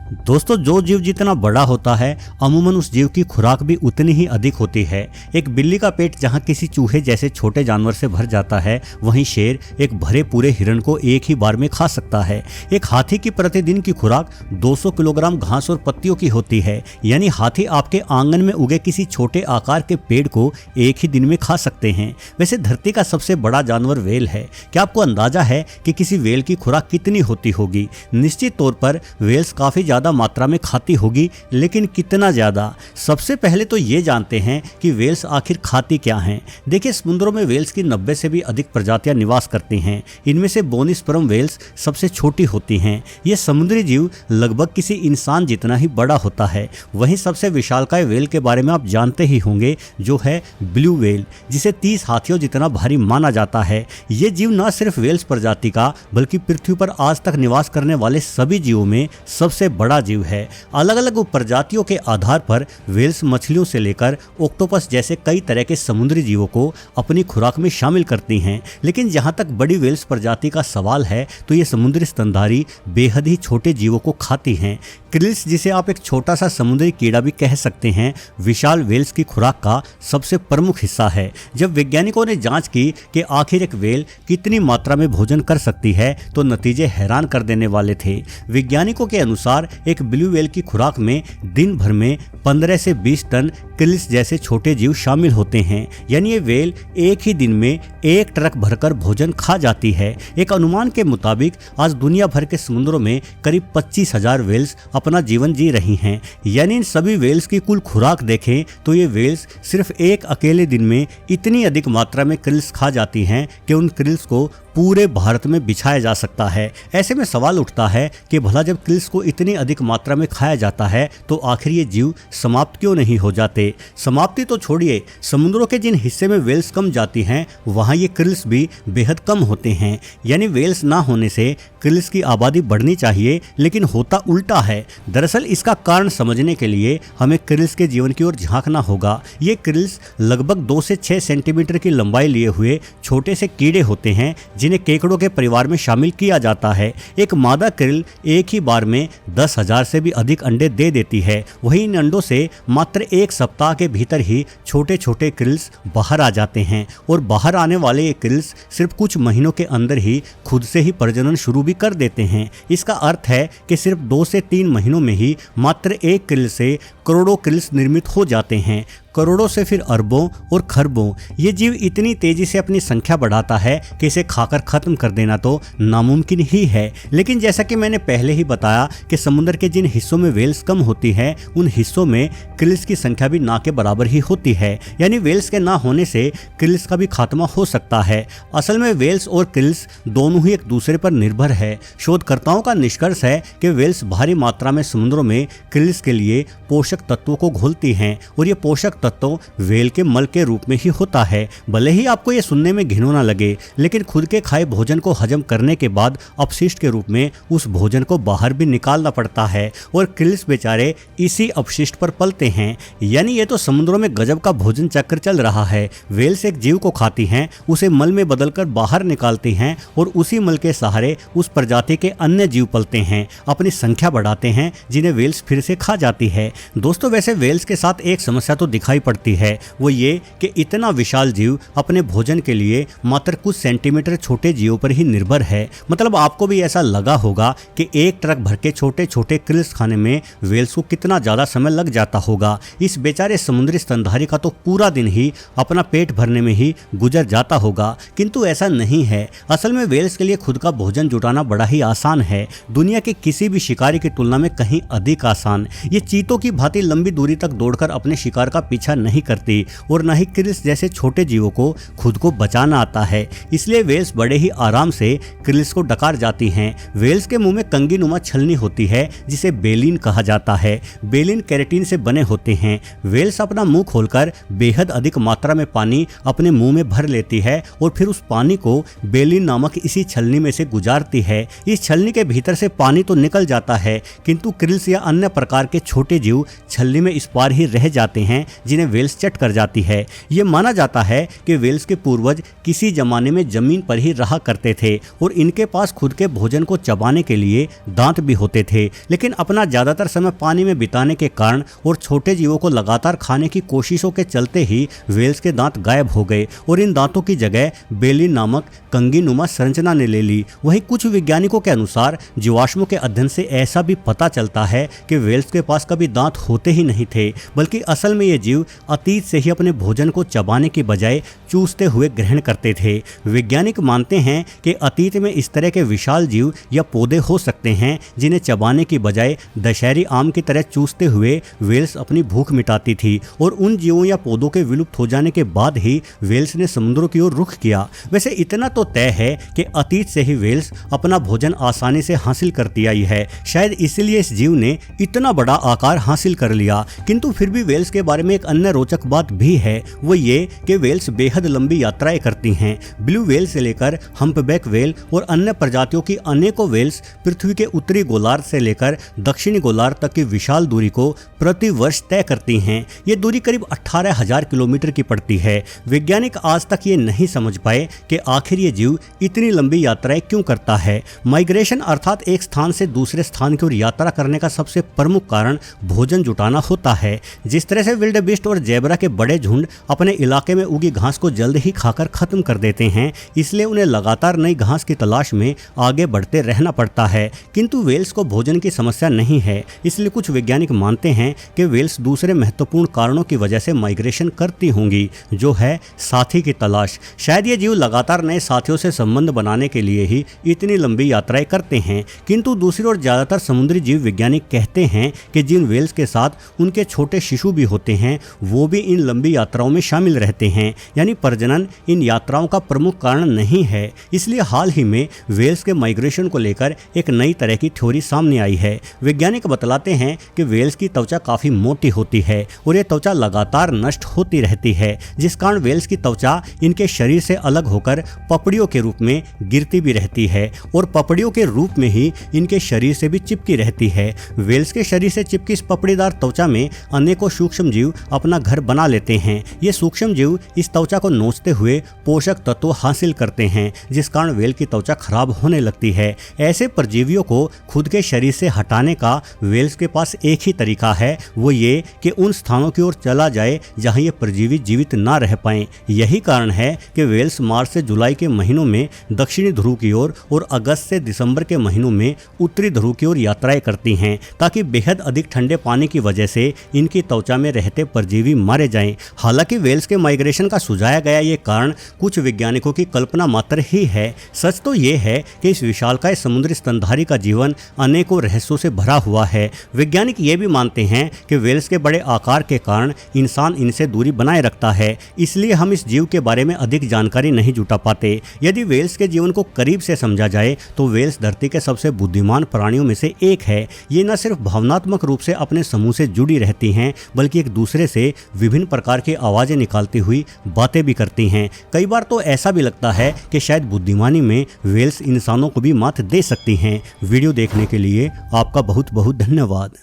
दोस्तों, जो जीव जितना बड़ा होता है अमूमन उस जीव की खुराक भी उतनी ही अधिक होती है। एक बिल्ली का पेट जहां किसी चूहे जैसे छोटे जानवर से भर जाता है, वहीं शेर एक भरे पूरे हिरण को एक ही बार में खा सकता है। एक हाथी की प्रतिदिन की खुराक 200 किलोग्राम घास और पत्तियों की होती है, यानी हाथी आपके आंगन में उगे किसी छोटे आकार के पेड़ को एक ही दिन में खा सकते हैं। वैसे धरती का सबसे बड़ा जानवर व्हेल है। क्या आपको अंदाजा है कि किसी व्हेल की खुराक कितनी होती होगी? निश्चित तौर पर व्हेल्स काफी ज्यादा मात्रा में खाती होगी, लेकिन कितना ज्यादा? सबसे पहले तो ये जानते हैं कि व्हेल्स आखिर खाती क्या हैं। देखिए, समुद्रों में व्हेल्स की 90 से भी अधिक प्रजातियां निवास करती हैं। इनमें से बोनी स्पर्म व्हेल्स सबसे छोटी होती हैं। ये समुद्री जीव लगभग किसी इंसान जितना ही बड़ा होता है। वहीं सबसे विशालकाय व्हेल के बारे में आप जानते ही होंगे, जो है ब्लू व्हेल, जिसे 30 हाथियों जितना भारी माना जाता है। ये जीव न सिर्फ व्हेल्स प्रजाति का, बल्कि पृथ्वी पर आज तक निवास करने वाले सभी जीवों में सबसे बड़ा जीव है। अलग अलग उपप्रजातियों के आधार पर व्हेल्स मछलियों से लेकर ऑक्टोपस जैसे कई तरह के समुद्री जीवों को अपनी खुराक में शामिल करती हैं। लेकिन जहां तक बड़ी व्हेल्स प्रजाति का सवाल है, तो ये समुद्री स्तनधारी बेहद ही छोटे जीवों को खाती हैं। क्रिल्स, जिसे आप एक छोटा सा समुद्री कीड़ा भी कह सकते हैं, विशाल व्हेल्स की खुराक का सबसे प्रमुख हिस्सा है। जब वैज्ञानिकों ने जांच की कि आखिर एक व्हेल कितनी मात्रा में भोजन कर सकती है, तो नतीजे हैरान कर देने वाले थे। वैज्ञानिकों के अनुसार एक ब्लू व्हेल की खुराक में दिन भर में 15 से 20 टन क्रिल्स जैसे छोटे जीव शामिल होते हैं। यानी ये व्हेल एक ही दिन में 1 ट्रक भरकर भोजन खा जाती है। एक अनुमान के मुताबिक आज दुनिया भर के समुद्रों में करीब 25,000 व्हेल्स अपना जीवन जी रही हैं। यानी इन सभी व्हेल्स की कुल खुराक देखें तो ये व्हेल्स सिर्फ एक अकेले दिन में इतनी अधिक मात्रा में क्रिल्स खा जाती हैं कि उन क्रिल्स को पूरे भारत में बिछाया जा सकता है। ऐसे में सवाल उठता है कि भला जब क्रिल्स को इतनी अधिक मात्रा में खाया जाता है, तो आखिर ये जीव समाप्त क्यों नहीं हो जाते? समाप्ति तो छोड़िए, समुद्रों के जिन हिस्से में व्हेल्स कम जाती हैं, वहाँ ये क्रिल्स भी बेहद कम होते हैं। यानी व्हेल्स ना होने से क्रिल्स की आबादी बढ़नी चाहिए, लेकिन होता उल्टा है। दरअसल इसका कारण समझने के लिए हमें क्रिल्स के जीवन की ओर झांकना होगा। ये क्रिल्स लगभग 2 से 6 सेंटीमीटर की लंबाई लिए हुए छोटे से कीड़े होते हैं, जिन्हें केकड़ों के परिवार में शामिल किया जाता है। एक मादा क्रिल एक ही बार में 10,000 से भी अधिक अंडे दे देती है। वहीं इन अंडों से मात्र 1 सप्ताह के भीतर ही छोटे छोटे क्रिल्स बाहर आ जाते हैं, और बाहर आने वाले ये क्रिल्स सिर्फ कुछ महीनों के अंदर ही खुद से ही प्रजनन शुरू भी कर देते हैं। इसका अर्थ है कि सिर्फ 2 से 3 महीनों में ही मात्र एक क्रिल से करोड़ों क्रिल्स निर्मित हो जाते हैं। करोड़ों से फिर अरबों और खरबों। ये जीव इतनी तेजी से अपनी संख्या बढ़ाता है कि इसे खाकर खत्म कर देना तो नामुमकिन ही है। लेकिन जैसा कि मैंने पहले ही बताया कि समुद्र के जिन हिस्सों में व्हेल्स कम होती है, उन हिस्सों में क्रिल्स की संख्या भी ना के बराबर ही होती है। यानी व्हेल्स के ना होने से क्रिल्स का भी खात्मा हो सकता है। असल में व्हेल्स और क्रिल्स दोनों ही एक दूसरे पर निर्भर है। शोधकर्ताओं का निष्कर्ष है कि व्हेल्स भारी मात्रा में समुद्रों में क्रिल्स के लिए पोषक तत्वों को घोलती हैं, और ये पोषक तत्व व्हेल के मल के रूप में ही होता है। भले ही आपको ये सुनने में घिनौना लगे, लेकिन खुद के खाए भोजन को हजम करने के बाद अपशिष्ट के रूप में उस भोजन को बाहर भी निकालना पड़ता है, और क्रिल्स बेचारे इसी अपशिष्ट पर पलते हैं। यानी ये तो समुद्रों में गजब का भोजन चक्र चल रहा है। व्हेल्स एक जीव को खाती हैं, उसे मल में बदलकर बाहर निकालती हैं, और उसी मल के सहारे उस प्रजाति के अन्य जीव पलते हैं, अपनी संख्या बढ़ाते हैं, जिन्हें व्हेल्स फिर से खा जाती है। दोस्तों, वैसे व्हेल्स के साथ एक समस्या तो दिखाई पड़ती है, वो ये कि इतना विशाल जीव अपने भोजन के लिए मात्र कुछ सेंटीमीटर छोटे जीवों पर ही निर्भर है। मतलब आपको भी ऐसा लगा होगा कि 1 ट्रक भर के छोटे छोटे क्रिल्स खाने में व्हेल्स को कितना ज्यादा समय लग जाता होगा। इस बेचारे समुद्री स्तनधारी का तो पूरा दिन ही अपना पेट भरने में ही गुजर जाता होगा, किंतु ऐसा नहीं है। असल में व्हेल्स के लिए खुद का भोजन जुटाना बड़ा ही आसान है, दुनिया के किसी भी शिकारी की तुलना में कहीं अधिक आसान। ये चीतों की भांति लंबी दूरी तक दौड़कर अपने शिकार का पीछा नहीं करती, और न ही क्रिल्स जैसे छोटे जीवों को खुद को बचाना आता है। इसलिए व्हेल्स बड़े ही आराम से क्रिल्स को डकार जाती हैं। व्हेल्स के मुंह में कंगी नुमा छलनी होती है, जिसे बेलिन कहा जाता है। बेलिन केराटिन से बने होते हैं। व्हेल्स अपना मुंह खोलकर बेहद अधिक मात्रा में पानी अपने मुंह में भर लेती है, और फिर उस पानी को बेलिन नामक इसी छलनी में से गुजारती है। इस छलनी के भीतर से पानी तो निकल जाता है, किंतु क्रिल्स या अन्य प्रकार के छोटे जीव छलनी में इस पार ही रह जाते हैं, जिन्हें वेल्स चट कर जाती है। ये माना जाता है कि वेल्स के पूर्वज किसी जमाने में जमीन पर ही रहा करते थे और इनके पास खुद के भोजन को चबाने के लिए दांत भी होते थे, लेकिन अपना ज्यादातर समय पानी में बिताने के कारण और छोटे जीवों को लगातार खाने की कोशिशों के चलते ही वेल्स के दांत गायब हो गए और इन दांतों की जगह बेलिन नामक कंगीनुमा संरचना ने ले ली। वहीं कुछ वैज्ञानिकों के अनुसार जीवाश्मों के अध्ययन से ऐसा भी पता चलता है कि वेल्स के पास कभी दांत होते ही नहीं थे, बल्कि असल में ये जीव अतीत से ही अपने भोजन को चबाने की बजाय चूसते हुए ग्रहण करते थे। वैज्ञानिक मानते हैं कि अतीत में इस तरह के विशाल जीव या पौधे हो सकते हैं जिन्हें चबाने की बजाय दशहरी आम की तरह चूसते हुए वेल्स अपनी भूख मिटाती थी और उन जीवों या पौधों के विलुप्त हो जाने के बाद ही वेल्स ने समुद्रों की ओर रुख किया। वैसे इतना तो तय है कि अतीत से ही वेल्स अपना भोजन आसानी से हासिल करती आई है, शायद इसलिए इस जीव ने इतना बड़ा आकार हासिल कर लिया। किंतु फिर भी वेल्स के बारे में एक अन्य रोचक बात भी है, वो ये कि वेल्स बेहद लंबी यात्राएं करती हैं। ब्लू वेल से लेकर हम्पबैक वेल और अन्य प्रजातियों की अनेकों वेल्स पृथ्वी के उत्तरी गोलार्ध से लेकर दक्षिणी गोलार्ध तक की विशाल दूरी को प्रति वर्ष तय करती हैं। ये दूरी करीब 18,000 किलोमीटर की पड़ती है। वैज्ञानिक आज तक ये नहीं समझ पाए कि आखिर ये जीव इतनी लंबी यात्राएं क्यों करता है। माइग्रेशन अर्थात एक स्थान से दूसरे स्थान की ओर यात्रा करने का सबसे प्रमुख कारण भोजन जुटाना होता है। जिस तरह से विल्डेबीस्ट और जेब्रा के बड़े झुंड अपने इलाके में उगी घास को जल्द ही खाकर खत्म कर देते हैं, इसलिए उन्हें लगातार नई घास की तलाश में आगे बढ़ते रहना पड़ता है। किंतु वेल्स को भोजन की समस्या नहीं है, इसलिए कुछ वैज्ञानिक मानते हैं कि वेल्स दूसरे महत्वपूर्ण कारणों की वजह से माइग्रेशन करती होंगी, जो है साथी की तलाश। शायद ये जीव लगातार नए साथियों से संबंध बनाने के लिए ही इतनी लंबी यात्राएं करते हैं। किंतु दूसरी ओर ज्यादातर समुद्री जीव वैज्ञानिक कहते हैं कि जिन वेल्स के साथ उनके छोटे शिशु भी होते हैं वो भी इन लंबी यात्राओं में शामिल रहते हैं, यानी प्रजनन इन यात्राओं का प्रमुख कारण नहीं है। इसलिए हाल ही में वेल्स के माइग्रेशन को लेकर एक नई तरह की थ्योरी सामने आई है। वैज्ञानिक बतलाते हैं कि वेल्स की त्वचा काफी मोटी होती है और ये त्वचा लगातार नष्ट होती रहती है, जिस कारण वेल्स की त्वचा इनके शरीर से अलग होकर पपड़ियों के रूप में गिरती भी रहती है और पपड़ियों के रूप में ही इनके शरीर से भी चिपकी रहती है। वेल्स के शरीर से चिपकी इस पपड़ीदार त्वचा में अनेकों सूक्ष्म जीव अपना घर बना लेते हैं। ये सूक्ष्म जीव इस त्वचा को नोचते हुए पोषक तत्व हासिल करते हैं, जिस कारण वेल की त्वचा खराब होने लगती है। ऐसे परजीवियों को खुद के शरीर से हटाने का वेल्स के पास एक ही तरीका है, वो ये कि उन स्थानों की ओर चला जाए जहां ये परजीवी जीवित ना रह पाएं। यही कारण है कि वेल्स मार्च से जुलाई के महीनों में दक्षिणी ध्रुव की ओर और अगस्त से दिसंबर के महीनों में उत्तरी ध्रुव की ओर यात्राएं करती हैं, ताकि बेहद अधिक ठंडे पानी की वजह से इनकी त्वचा में रहते परजीवी मारे जाएं। हालांकि वेल्स के माइग्रेशन का सुझाया गया ये कारण कुछ वैज्ञानिकों की कल्पना मात्र ही है। सच तो ये है कि इस विशालकाय समुद्री स्तनधारी का जीवन अनेकों रहस्यों से भरा हुआ है। वैज्ञानिक ये भी मानते हैं कि वेल्स के बड़े आकार के कारण इंसान इनसे दूरी बनाए रखता है, इसलिए हम इस जीव के बारे में अधिक जानकारी नहीं जुटा पाते। यदि वेल्स के जीवन को करीब से समझा जाए तो वेल्स धरती के सबसे बुद्धिमान प्राणियों में से एक है। ये न सिर्फ भावनात्मक रूप से अपने समूह से जुड़ी रहती हैं, बल्कि एक दूसरे से विभिन्न प्रकार की आवाजें निकालती हुई बातें भी करती हैं। कई बार तो ऐसा भी लगता है कि शायद बुद्धिमानी में वेल्स इंसानों को भी मात दे सकती हैं। वीडियो देखने के लिए आपका बहुत बहुत धन्यवाद।